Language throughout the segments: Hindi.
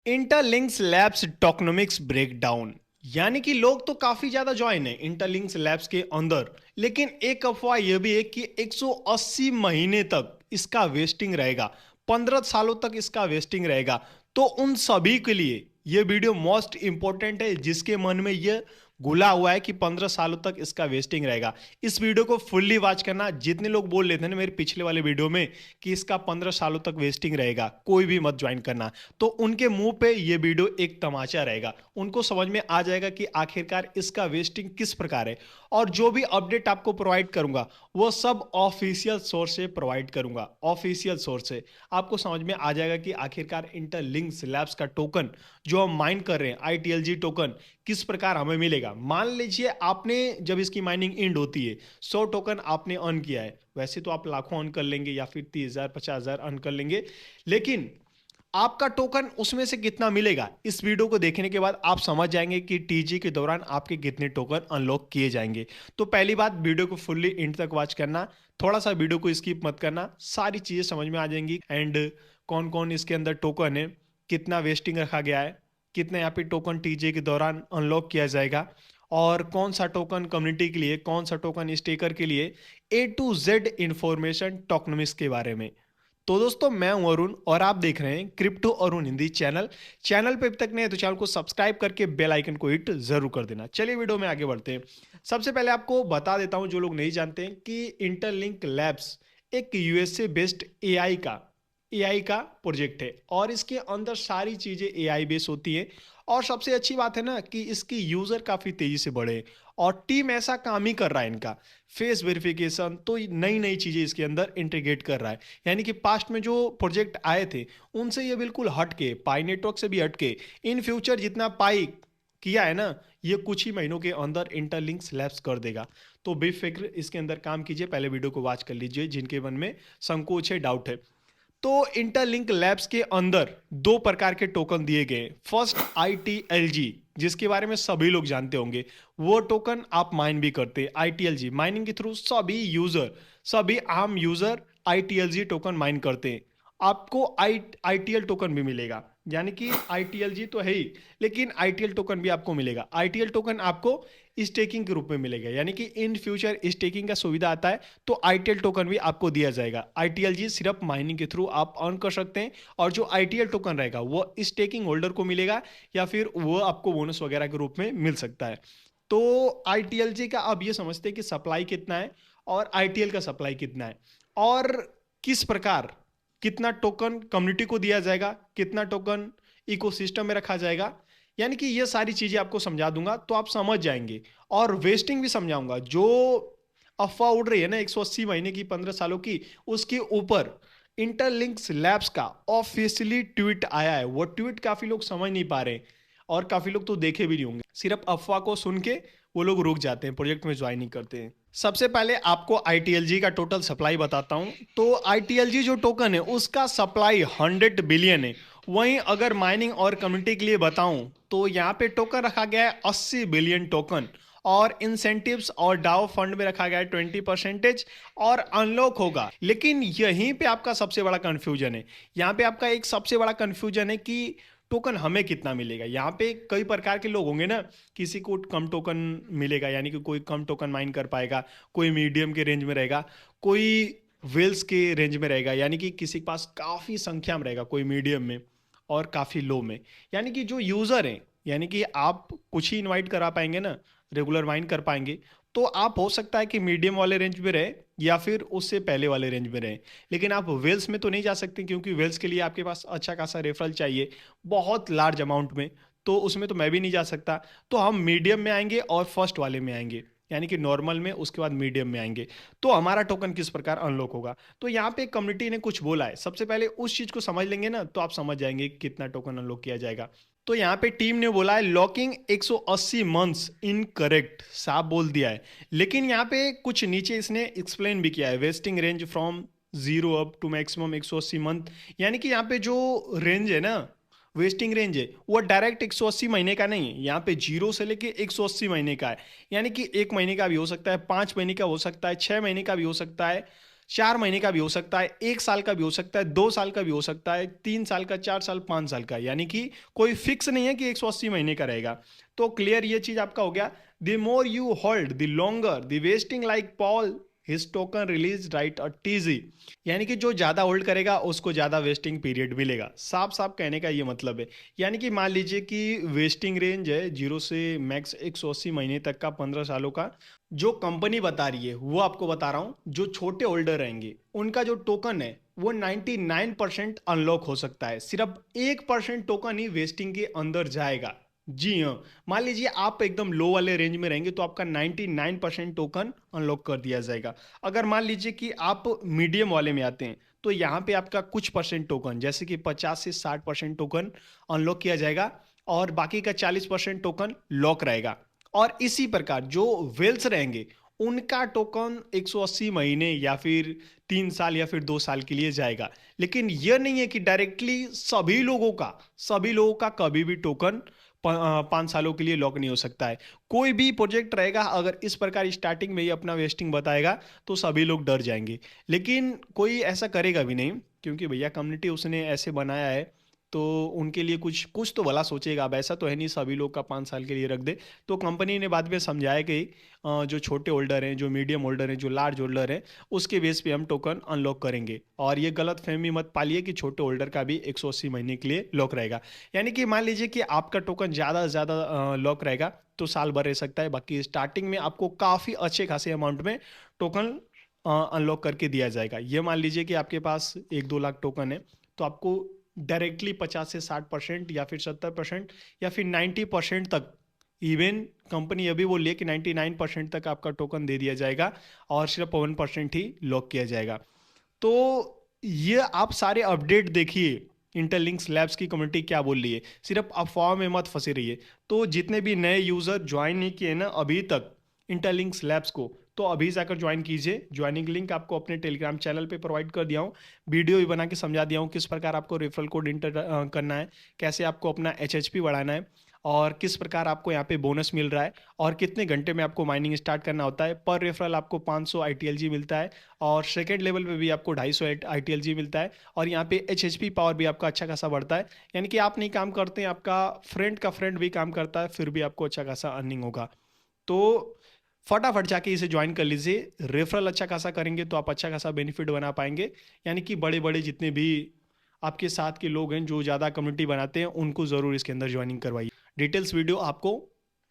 इंटरलिंक्स लैब्स टोकनोमिक्स ब्रेकडाउन। यानी कि लोग तो काफी ज्यादा ज्वाइन है इंटरलिंक्स लैब्स के अंदर, लेकिन एक अफवाह यह भी है कि 180 महीने तक इसका वेस्टिंग रहेगा, 15 सालों तक इसका वेस्टिंग रहेगा। तो उन सभी के लिए यह वीडियो मोस्ट इंपॉर्टेंट है जिसके मन में यह घुला हुआ है कि 15 सालों तक इसका वेस्टिंग रहेगा। इस वीडियो को फुल्ली वॉच करना। जितने लोग बोल रहे थे ना मेरे पिछले वाले वीडियो में कि इसका 15 सालों तक वेस्टिंग रहेगा, कोई भी मत ज्वाइन करना। तो उनके मुंह पे ये वीडियो एक तमाचा रहेगा, उनको समझ में आ जाएगा कि आखिरकार इसका वेस्टिंग किस प्रकार है। और जो भी अपडेट आपको प्रोवाइड करूंगा वो सब ऑफिशियल सोर्स से प्रोवाइड करूंगा, ऑफिशियल सोर्स से। आपको समझ में आ जाएगा कि आखिरकार इंटरलिंक्स लैब्स का टोकन जो हम माइन कर रहे हैं, आईटीएलजी टोकन, किस प्रकार हमें मिलेगा। मान लीजिए आपने जब इसकी माइनिंग एंड होती है 100 टोकन आपने अर्न किया है, वैसे तो आप लाखों अर्न कर लेंगे या फिर 30,000 50,000 अर्न कर लेंगे, लेकिन आपका टोकन उसमें से कितना मिलेगा इस वीडियो को देखने के बाद आप समझ जाएंगे कि टीजी के दौरान आपके कितने टोकन अनलॉक किए जाएंगे। तो पहली बात, वीडियो को फुल्ली एंड तक वॉच करना, थोड़ा सा वीडियो को स्किप मत करना, सारी चीजें समझ में आ जाएंगी। एंड कौन कौन इसके अंदर टोकन है, कितना वेस्टिंग रखा गया है, कितना यहाँ पे टोकन टीजे के दौरान अनलॉक किया जाएगा, और कौन सा टोकन कम्युनिटी के लिए, कौन सा टोकन स्टेकर के लिए, ए टू जेड इंफॉर्मेशन टोकनमिक्स के बारे में। तो दोस्तों, मैं हूं अरुण और आप देख रहे हैं crypto Arun Hindi channel. Channel पे अभी तक नहीं है तो चैनल को सब्सक्राइब करके बेल आइकन को हिट जरूर कर देना। चलिए वीडियो में आगे बढ़ते हैं। सबसे पहले आपको बता देता हूं, जो लोग नहीं जानते हैं, कि इंटरलिंक लैब्स एक यूएसए बेस्ड एआई का प्रोजेक्ट है और इसके अंदर सारी चीजें एआई बेस होती है। और सबसे अच्छी बात है ना कि इसकी यूजर काफी तेजी से बढ़े और टीम ऐसा काम ही कर रहा है इनका, फेस वेरिफिकेशन तो नई नई चीजें इसके अंदर इंटीग्रेट कर रहा है। यानी कि पास्ट में जो प्रोजेक्ट आए थे उनसे ये बिल्कुल हटके, पाई नेटवर्क से भी हटके, इन फ्यूचर जितना पाई किया है ना, ये कुछ ही महीनों के अंदर इंटरलिंक्स लैब्स कर देगा। तो बेफिक्र इसके अंदर काम कीजिए, पहले वीडियो को वॉच कर लीजिए जिनके मन में संकोच है, डाउट है। तो इंटरलिंक लैब्स के अंदर दो प्रकार के टोकन दिए गए। फर्स्ट आईटीएलजी, जिसके बारे में सभी लोग जानते होंगे, वो टोकन आप माइन भी करते हैं। आईटीएलजी माइनिंग के थ्रू सभी आम यूजर आईटीएलजी टोकन माइन करते हैं। आपको आईटीएल टोकन भी मिलेगा, यानी कि आईटीएलजी तो है ही, लेकिन आईटीएल टोकन भी आपको मिलेगा। आईटीएल टोकन आपको स्टेकिंग के रूप में मिलेगा, यानी कि इन फ्यूचर स्टेकिंग का सुविधा आता है तो आईटीएल टोकन भी आपको दिया जाएगा। आईटीएलजी सिर्फ माइनिंग के थ्रू आप अर्न कर सकते हैं, और जो आईटीएल टोकन रहेगा वो स्टेकिंग होल्डर को मिलेगा या फिर वो आपको बोनस वगैरह के रूप में मिल सकता है। तो आईटीएलजी का अब ये समझते हैं कि सप्लाई कितना है और आईटीएल का सप्लाई कितना है, और किस प्रकार कितना टोकन कम्युनिटी को दिया जाएगा, कितना टोकन इकोसिस्टम में रखा जाएगा। यानी कि ये सारी चीजें आपको समझा दूंगा तो आप समझ जाएंगे, और वेस्टिंग भी समझाऊंगा। जो अफवाह उड़ रही है ना 180 महीने की, 15 सालों की, उसके ऊपर इंटरलिंक्स लैब्स का ऑफिशियली ट्वीट आया है। वो ट्वीट काफी लोग समझ नहीं पा रहे और काफी लोग तो देखे भी नहीं होंगे, सिर्फ अफवाह को सुन के वो लोग रुक जाते हैं, प्रोजेक्ट में ज्वाइन नहीं करते हैं। सबसे पहले आपको आईटीएलजी का टोटल सप्लाई बताता हूं। तो आईटीएलजी जो टोकन है उसका सप्लाई 100 बिलियन है। वहीं अगर माइनिंग और कम्युनिटी के लिए बताऊं तो यहाँ पे टोकन रखा गया है 80 बिलियन टोकन, और इंसेंटिव्स और डाओ फंड में रखा गया है 20% और अनलॉक होगा। लेकिन यहीं पे आपका सबसे बड़ा कंफ्यूजन है, यहाँ पे आपका एक सबसे बड़ा कंफ्यूजन है कि टोकन हमें कितना मिलेगा। यहाँ पे कई प्रकार के लोग होंगे ना, किसी को कम टोकन मिलेगा, यानी कि कोई कम टोकन माइन कर पाएगा, कोई मीडियम के रेंज में रहेगा, कोई वेल्स के रेंज में रहेगा, यानी कि किसी के पास काफ़ी संख्या में रहेगा, कोई मीडियम में और काफ़ी लो में। यानी कि जो यूज़र हैं, यानी कि आप कुछ ही इनवाइट करा पाएंगे ना, रेगुलर माइन कर पाएंगे, तो आप हो सकता है कि मीडियम वाले रेंज में रहे या फिर उससे पहले वाले रेंज में रहे। लेकिन आप वेल्स में तो नहीं जा सकते, क्योंकि वेल्स के लिए आपके पास अच्छा खासा रेफरल चाहिए, बहुत लार्ज अमाउंट में। तो उसमें तो मैं भी नहीं जा सकता। तो हम मीडियम में आएंगे और फर्स्ट वाले में आएंगे, यानी कि नॉर्मल में, उसके बाद मीडियम में आएंगे। तो हमारा टोकन किस प्रकार अनलॉक होगा, तो यहाँ पे कम्युनिटी ने कुछ बोला है। सबसे पहले उस चीज को समझ लेंगे ना तो आप समझ जाएंगे कि कितना टोकन अनलॉक किया जाएगा। तो यहाँ पे टीम ने बोला है लॉकिंग 180 मंथ्स, इनकरेक्ट, साफ बोल दिया है। लेकिन यहाँ पे कुछ नीचे इसने एक्सप्लेन भी किया है, vesting range from zero up to maximum 180 month. यानी कि यहाँ पे जो रेंज है ना, वेस्टिंग रेंज है, वो डायरेक्ट 180 महीने का नहीं है, यहाँ पे जीरो से लेके 180 महीने का है। यानी कि एक महीने का भी हो सकता है, 5 महीने का हो सकता है, 6 महीने का भी हो सकता है, 4 महीने का भी हो सकता है, 1 साल का भी हो सकता है, 2 साल का भी हो सकता है, 3 साल का, 4 साल, 5 साल का, यानी कि कोई फिक्स नहीं है कि 180 महीने का रहेगा। तो क्लियर ये चीज आपका हो गया। The more you hold the longer the wasting like Paul his token release right a TG. यानी कि जो ज्यादा होल्ड करेगा उसको ज्यादा वेस्टिंग पीरियड मिलेगा। साफ साफ कहने का ये मतलब है। यानी कि मान लीजिए कि वेस्टिंग रेंज है 0 से मैक्स 180 महीने तक का, 15 सालों का। जो कंपनी बता रही है वो आपको बता रहा हूं, जो छोटे होल्डर रहेंगे उनका जो टोकन है वो 99% अनलॉक हो सकता है, सिर्फ 1% टोकन ही वेस्टिंग के अंदर जाएगा। जी हाँ। मान लीजिए आप एकदम लो वाले रेंज में रहेंगे तो आपका 99% टोकन अनलॉक कर दिया जाएगा। अगर मान लीजिए कि आप मीडियम वाले में आते हैं तो यहाँ पे आपका कुछ परसेंट टोकन, जैसे कि 50 से 60% टोकन अनलॉक किया जाएगा और बाकी का 40% टोकन लॉक रहेगा। और इसी प्रकार जो वेल्स रहेंगे उनका टोकन 180 महीने या फिर 3 साल या फिर 2 साल के लिए जाएगा। लेकिन यह नहीं है कि डायरेक्टली सभी लोगों का कभी भी टोकन 5 सालों के लिए लॉक नहीं हो सकता है। कोई भी प्रोजेक्ट रहेगा अगर इस प्रकार स्टार्टिंग में ही अपना वेस्टिंग बताएगा तो सभी लोग डर जाएंगे। लेकिन कोई ऐसा करेगा भी नहीं, क्योंकि भैया कम्युनिटी उसने ऐसे बनाया है तो उनके लिए कुछ कुछ तो भला सोचेगा। अब ऐसा तो है नहीं सभी लोग का 5 साल के लिए रख दे। तो कंपनी ने बाद में समझाया कि जो छोटे होल्डर हैं, जो मीडियम होल्डर हैं, जो लार्ज होल्डर हैं, उसके बेस पे हम टोकन अनलॉक करेंगे। और ये गलत फहमी मत पालिए कि छोटे होल्डर का भी 180 महीने के लिए लॉक रहेगा। यानी कि मान लीजिए कि आपका टोकन ज़्यादा से ज़्यादा लॉक रहेगा तो साल भर रह सकता है। बाकी स्टार्टिंग में आपको काफ़ी अच्छे खासे अमाउंट में टोकन अनलॉक करके दिया जाएगा। ये मान लीजिए कि आपके पास 1-2 लाख टोकन है तो आपको डायरेक्टली 50 से 60% या फिर 70% या फिर 90% तक, इवन कंपनी अभी बोल रही है कि 99% तक आपका टोकन दे दिया जाएगा और सिर्फ 1% ही लॉक किया जाएगा। तो ये आप सारे अपडेट देखिए, इंटरलिंक्स लैब्स की कम्युनिटी क्या बोल रही है, सिर्फ अफवाह में मत फंसे रहिए। तो जितने भी नए यूजर ज्वाइन नहीं किए ना अभी तक इंटरलिंक्स लैब्स को, तो अभी जाकर ज्वाइन कीजिए। ज्वाइनिंग लिंक आपको अपने टेलीग्राम चैनल पे प्रोवाइड कर दिया हूँ। वीडियो भी बना के समझा दिया हूँ किस प्रकार आपको रेफरल कोड इंटर करना है, कैसे आपको अपना एचएचपी बढ़ाना है और किस प्रकार आपको यहाँ पे बोनस मिल रहा है और कितने घंटे में आपको माइनिंग स्टार्ट करना होता है। पर रेफरल आपको 500 आईटीएलजी मिलता है और सेकेंड लेवल पे भी आपको 250 आईटीएलजी मिलता है और यहाँ पे एचएचपी पावर भी आपका अच्छा खासा बढ़ता है। यानी कि आप नहीं काम करते हैं, आपका फ्रेंड का फ्रेंड भी काम करता है, फिर भी आपको अच्छा खासा अर्निंग होगा। तो फटाफट जाके इसे ज्वाइन कर लीजिए। रेफरल अच्छा खासा करेंगे तो आप अच्छा खासा बेनिफिट बना पाएंगे। यानी कि बड़े बड़े जितने भी आपके साथ के लोग हैं जो ज़्यादा कम्युनिटी बनाते हैं उनको ज़रूर इसके अंदर ज्वाइनिंग करवाइए। डिटेल्स वीडियो आपको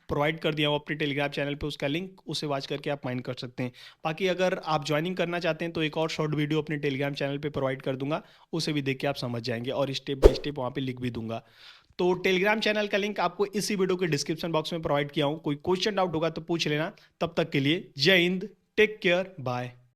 प्रोवाइड कर दिया हूँ अपने टेलीग्राम चैनल पे, उसका लिंक उसे वॉच करके आप माइन कर सकते हैं। बाकी अगर आप ज्वाइनिंग करना चाहते हैं तो एक और शॉर्ट वीडियो अपने टेलीग्राम चैनल पे प्रोवाइड कर दूंगा, उसे भी देख के आप समझ जाएंगे और स्टेप बाय स्टेप वहाँ पे लिख भी दूंगा। तो टेलीग्राम चैनल का लिंक आपको इसी वीडियो के डिस्क्रिप्शन बॉक्स में प्रोवाइड किया हूँ। कोई क्वेश्चन डाउट होगा तो पूछ लेना। तब तक के लिए जय हिंद, टेक केयर, बाय।